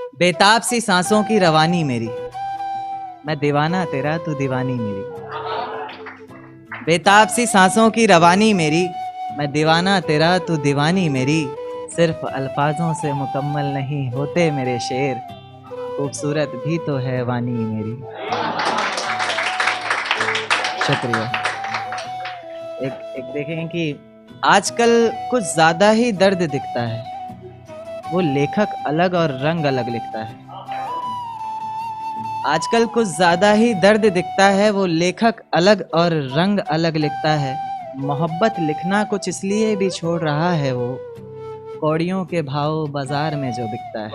बेताब सी सांसों की रवानी मेरी, मैं दीवाना तेरा तू दीवानी मेरी। बेताब सी सांसों की रवानी मेरी, मैं दीवाना तेरा तू दीवानी मेरी। सिर्फ अल्फाजों से मुकम्मल नहीं होते मेरे शेर, खूबसूरत भी तो है वानी मेरी। शुक्रिया। एक एक देखें कि आजकल कुछ ज्यादा ही दर्द दिखता है, वो लेखक अलग और रंग अलग लिखता है। आजकल कुछ ज्यादा ही दर्द दिखता है, वो लेखक अलग और रंग अलग लिखता है। मोहब्बत लिखना कुछ इसलिए भी छोड़ रहा है, वो कौड़ियों के भाव बाजार में जो बिकता है।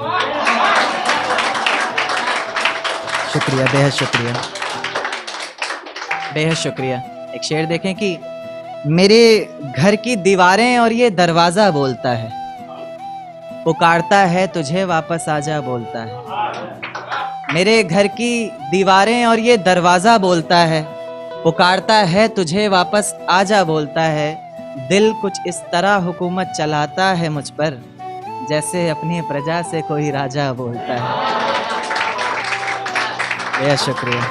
शुक्रिया, बेहद शुक्रिया, बेहद शुक्रिया। एक शेर देखें कि मेरे घर की दीवारें और ये दरवाजा बोलता है, पुकारता है तुझे वापस आजा बोलता है। मेरे घर की दीवारें और ये दरवाजा बोलता है, पुकारता है तुझे वापस आजा बोलता है। दिल कुछ इस तरह हुकूमत चलाता है मुझ पर, जैसे अपनी प्रजा से कोई राजा बोलता है। बेहद शुक्रिया,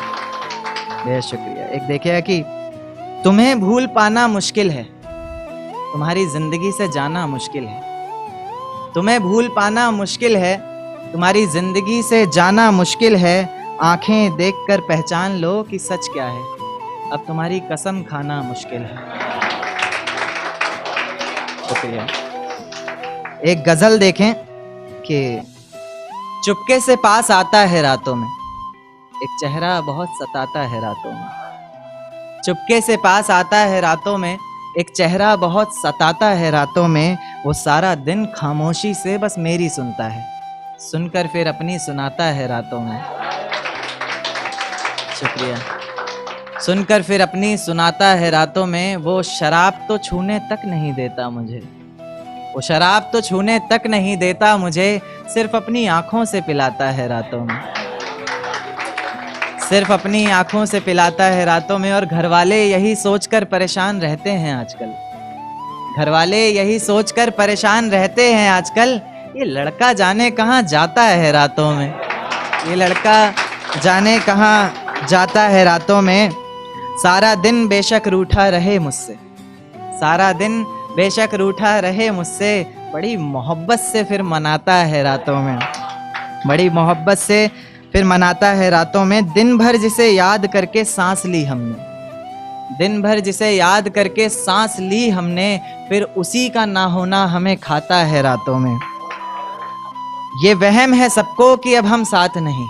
बेहद शुक्रिया। एक देखिए कि तुम्हें भूल पाना मुश्किल है, तुम्हारी जिंदगी से जाना मुश्किल है। तुम्हें भूल पाना मुश्किल है, तुम्हारी जिंदगी से जाना मुश्किल है। आंखें देखकर पहचान लो कि सच क्या है, अब तुम्हारी कसम खाना मुश्किल है। शुक्रिया। एक गजल देखें कि चुपके से पास आता है रातों में, एक चेहरा बहुत सताता है रातों में। चुपके से पास आता है रातों में, एक चेहरा बहुत सताता है रातों में। वो सारा दिन खामोशी से बस मेरी सुनता है, सुनकर फिर अपनी सुनाता है रातों में। शुक्रिया। सुनकर फिर अपनी सुनाता है रातों में। वो शराब तो छूने तक नहीं देता मुझे, वो शराब तो छूने तक नहीं देता मुझे, सिर्फ अपनी आंखों से पिलाता है रातों में। सिर्फ अपनी आंखों से पिलाता है रातों में। और घरवाले यही सोचकर परेशान रहते हैं आजकल, घरवाले यही सोचकर परेशान रहते हैं आजकल, ये लड़का जाने कहाँ जाता है रातों में, ये लड़का जाने कहाँ जाता है रातों में। सारा दिन बेशक रूठा रहे मुझसे, सारा दिन बेशक रूठा रहे मुझसे, बड़ी मोहब्बत से फिर मनाता है रातों में, बड़ी मोहब्बत से फिर मनाता है रातों में। दिन भर जिसे याद करके सांस ली हमने, दिन भर जिसे याद करके सांस ली हमने, फिर उसी का ना होना हमें खाता है रातों में। ये वहम है सबको कि अब हम साथ नहीं,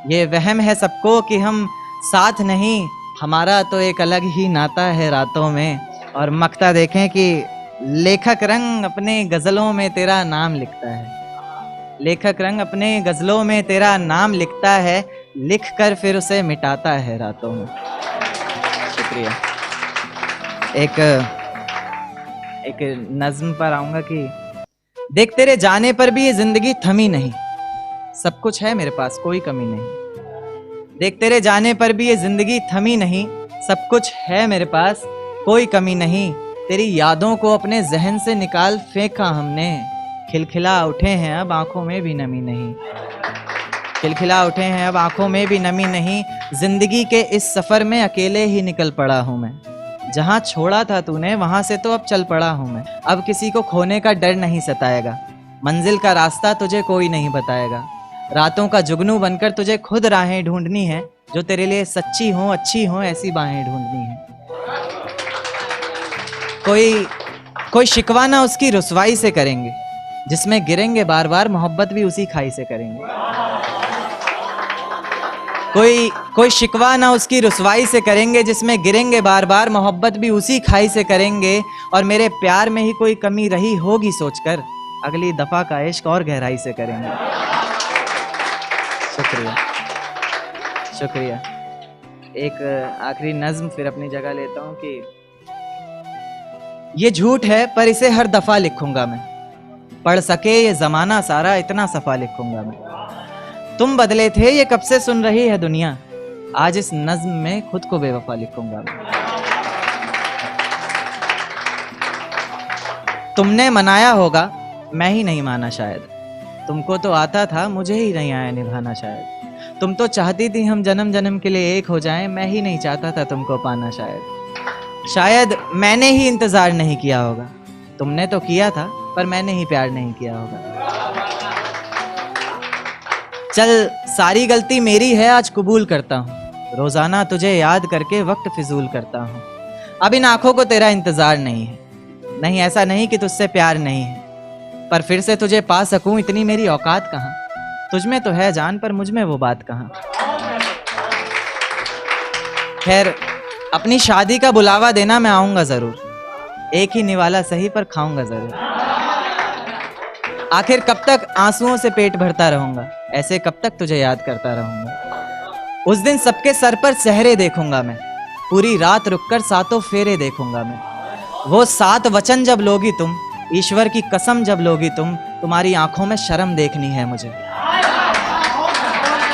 ये वहम है सबको कि हम साथ नहीं, हमारा तो एक अलग ही नाता है रातों में। और मक्ता देखें कि लेखक रंग अपने गजलों में तेरा नाम लिखता है, लेखक रंग अपने गजलों में तेरा नाम लिखता है, लिख कर फिर उसे मिटाता है रातों में। शुक्रिया। एक नज्म पर आऊंगा कि देख तेरे जाने पर भी ये जिंदगी थमी नहीं, सब कुछ है मेरे पास कोई कमी नहीं। देख तेरे जाने पर भी ये जिंदगी थमी नहीं, सब कुछ है मेरे पास कोई कमी नहीं। तेरी यादों को अपने जहन से निकाल फेंका हमने, खिलखिला उठे हैं अब आंखों में भी नमी नहीं, खिलखिला उठे हैं अब आंखों में भी नमी नहीं। जिंदगी के इस सफर में अकेले ही निकल पड़ा हूं मैं, जहां छोड़ा था तूने वहां से तो अब चल पड़ा हूं मैं। अब किसी को खोने का डर नहीं सताएगा, मंजिल का रास्ता तुझे कोई नहीं बताएगा। रातों का जुगनू बनकर तुझे खुद राहें ढूंढनी है, जो तेरे लिए सच्ची हो अच्छी हो ऐसी बाहें ढूंढनी है। कोई शिकवा ना उसकी रुसवाई से करेंगे, जिसमें गिरेंगे बार बार मोहब्बत भी उसी खाई से करेंगे। कोई शिकवा ना उसकी रुसवाई से करेंगे, जिसमें गिरेंगे बार बार मोहब्बत भी उसी खाई से करेंगे। और मेरे प्यार में ही कोई कमी रही होगी सोचकर, अगली दफा का इश्क और गहराई से करेंगे। शुक्रिया, शुक्रिया। एक आखिरी नज्म फिर अपनी जगह लेता हूं कि ये झूठ है पर इसे हर दफा लिखूंगा मैं, पढ़ सके ये जमाना सारा इतना सफा लिखूंगा मैं। तुम बदले थे ये कब से सुन रही है दुनिया, आज इस नज्म में खुद को बेवफा लिखूंगा मैं। तुमने मनाया होगा मैं ही नहीं माना शायद, तुमको तो आता था, मुझे ही नहीं आया निभाना शायद। तुम तो चाहती थी हम जन्म जन्म के लिए एक हो जाएं, मैं ही नहीं चाहता था तुमको पाना शायद। शायद मैंने ही इंतजार नहीं किया होगा, तुमने तो किया था पर मैंने ही प्यार नहीं किया होगा। चल सारी गलती मेरी है, आज कबूल करता हूँ। रोजाना तुझे याद करके वक्त फिजूल करता हूँ। अब इन आंखों को तेरा इंतजार नहीं है। नहीं, ऐसा नहीं कि तुझसे प्यार नहीं है, पर फिर से तुझे पा सकूं इतनी मेरी औकात कहाँ। तुझ में तो है जान, पर मुझ में वो बात कहाँ। खैर, अपनी शादी का बुलावा देना, मैं आऊंगा जरूर। एक ही निवाला सही पर खाऊंगा जरूर। आखिर कब तक आंसुओं से पेट भरता रहूंगा, ऐसे कब तक तुझे याद करता रहूंगा। उस दिन सबके सर पर सेहरे देखूंगा मैं, पूरी रात रुककर सातों फेरे देखूंगा मैं। वो 7 वचन जब लोगी तुम, ईश्वर की कसम जब लोगी तुम, तुम्हारी आंखों में शर्म देखनी है मुझे।